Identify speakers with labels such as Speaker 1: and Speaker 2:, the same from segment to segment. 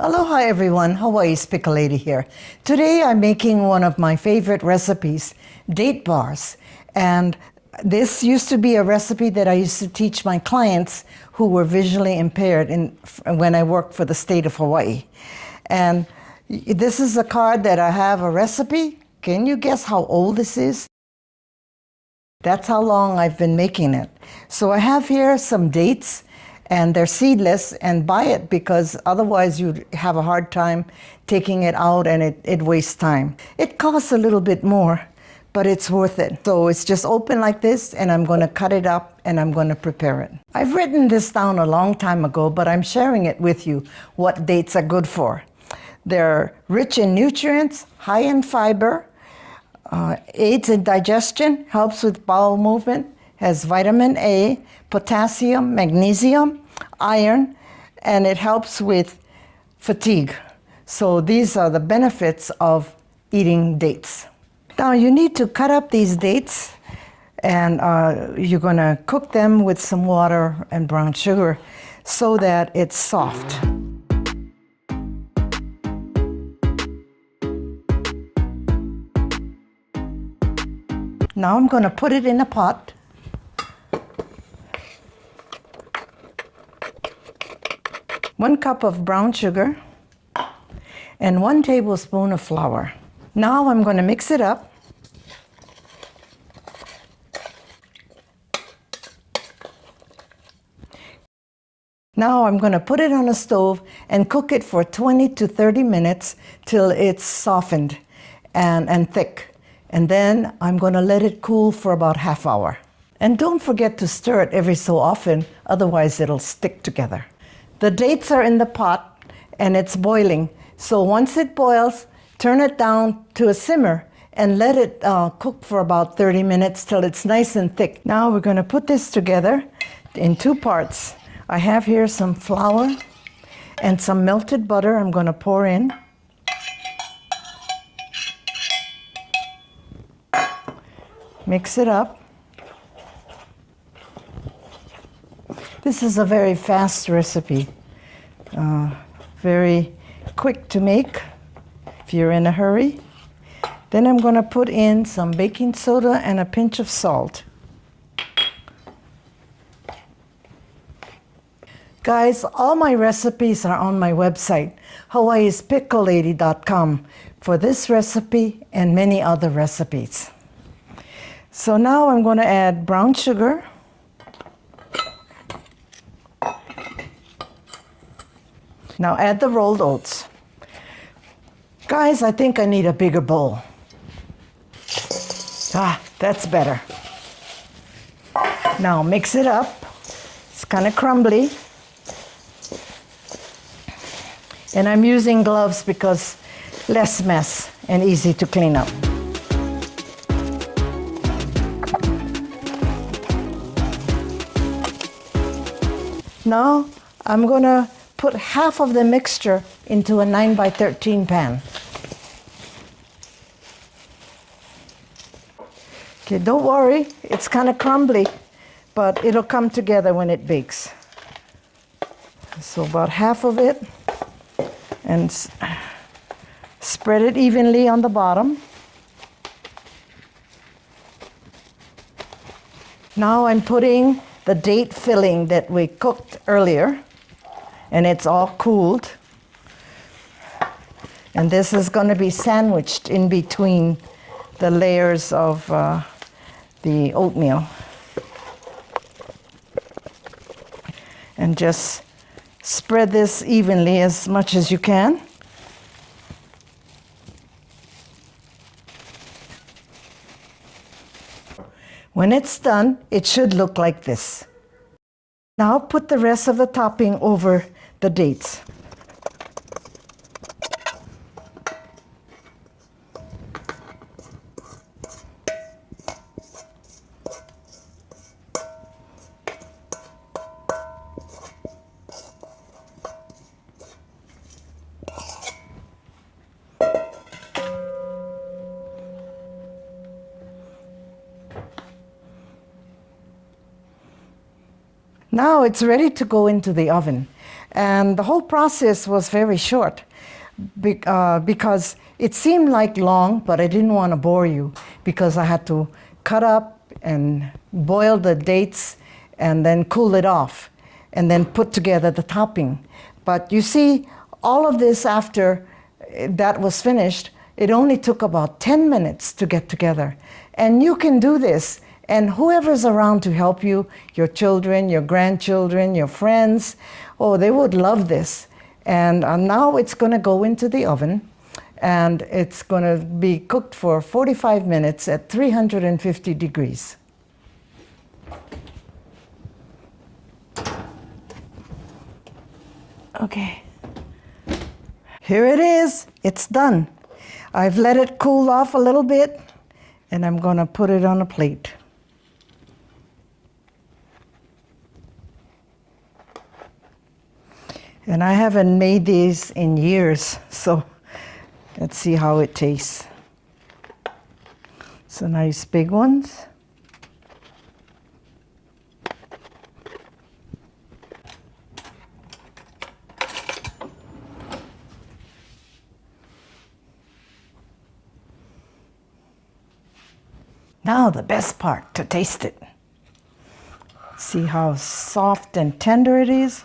Speaker 1: Aloha everyone, Hawaii's Pickle Lady here. Today I'm making one of my favorite recipes, date bars. And this used to be a recipe that I used to teach my clients who were visually impaired when I worked for the state of Hawaii. And this is a card that I have a recipe. Can you guess how old this is? That's how long I've been making it. So I have here some dates, and they're seedless, and buy it because otherwise you'd have a hard time taking it out and it wastes time. It costs a little bit more, but it's worth it. So it's just open like this, and I'm going to cut it up and I'm going to prepare it. I've written this down a long time ago, but I'm sharing it with you what dates are good for. They're rich in nutrients, high in fiber, aids in digestion, helps with bowel movement, has vitamin A, potassium, magnesium, iron, and it helps with fatigue. So these are the benefits of eating dates. Now you need to cut up these dates, and you're going to cook them with some water and brown sugar so that it's soft. Now I'm going to put it in a pot. One cup of brown sugar and 1 tablespoon of flour. Now I'm going to mix it up. Now I'm going to put it on a stove and cook it for 20 to 30 minutes till it's softened and thick. And then I'm going to let it cool for about half hour. And don't forget to stir it every so often, otherwise it'll stick together. The dates are in the pot and it's boiling. So once it boils, turn it down to a simmer and let it cook for about 30 minutes till it's nice and thick. Now we're going to put this together in 2 parts. I have here some flour and some melted butter I'm going to pour in. Mix it up. This is a very fast recipe, very quick to make if you're in a hurry. Then I'm going to put in some baking soda and a pinch of salt. Guys, all my recipes are on my website, hawaiispicklelady.com, for this recipe and many other recipes. So now I'm going to add brown sugar. Now add the rolled oats. Guys, I think I need a bigger bowl. That's better. Now mix it up. It's kind of crumbly. And I'm using gloves because less mess and easy to clean up. Now I'm going to put half of the mixture into a 9x13 pan. Okay, don't worry, it's kind of crumbly, but it'll come together when it bakes. So about half of it, and spread it evenly on the bottom. Now I'm putting the date filling that we cooked earlier, and it's all cooled. And this is going to be sandwiched in between the layers of the oatmeal. And just spread this evenly as much as you can. When it's done, it should look like this. Now put the rest of the topping over the dates. Now it's ready to go into the oven. And the whole process was very short because it seemed like long, but I didn't want to bore you because I had to cut up and boil the dates and then cool it off and then put together the topping. But you see, all of this after that was finished, it only took about 10 minutes to get together. And you can do this, and whoever's around to help you, your children, your grandchildren, your friends, oh, they would love this. And now it's going to go into the oven, and it's going to be cooked for 45 minutes at 350 degrees. Okay. Here it is. It's done. I've let it cool off a little bit, and I'm going to put it on a plate. And I haven't made these in years, so let's see how it tastes. It's a nice big ones. Now the best part, to taste it. See how soft and tender it is?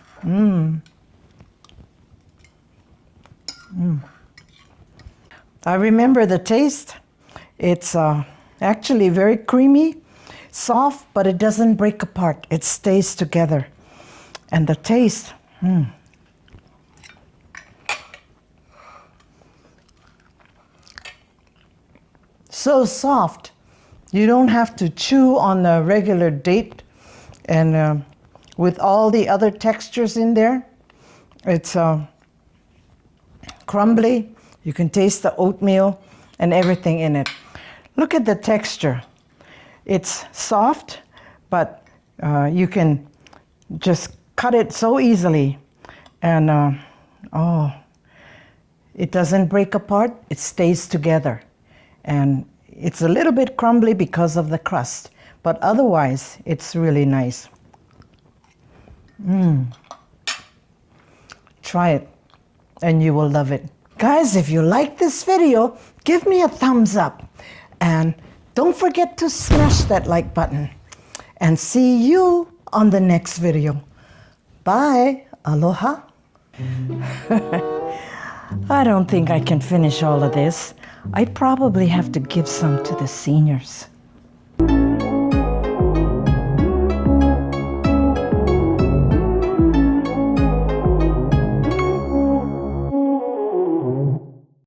Speaker 1: I remember the taste. It's actually very creamy, soft, but it doesn't break apart. It stays together. And the taste, so soft. You don't have to chew on the regular date, and with all the other textures in there, it's crumbly. You can taste the oatmeal and everything in it. Look at the texture. It's soft, but you can just cut it so easily, and it doesn't break apart. It stays together, and it's a little bit crumbly because of the crust, but otherwise it's really nice. Try it and you will love it. Guys, if you like this video, give me a thumbs up, and don't forget to smash that like button, and see you on the next video. Bye. Aloha. I don't think I can finish all of this. I probably have to give some to the seniors.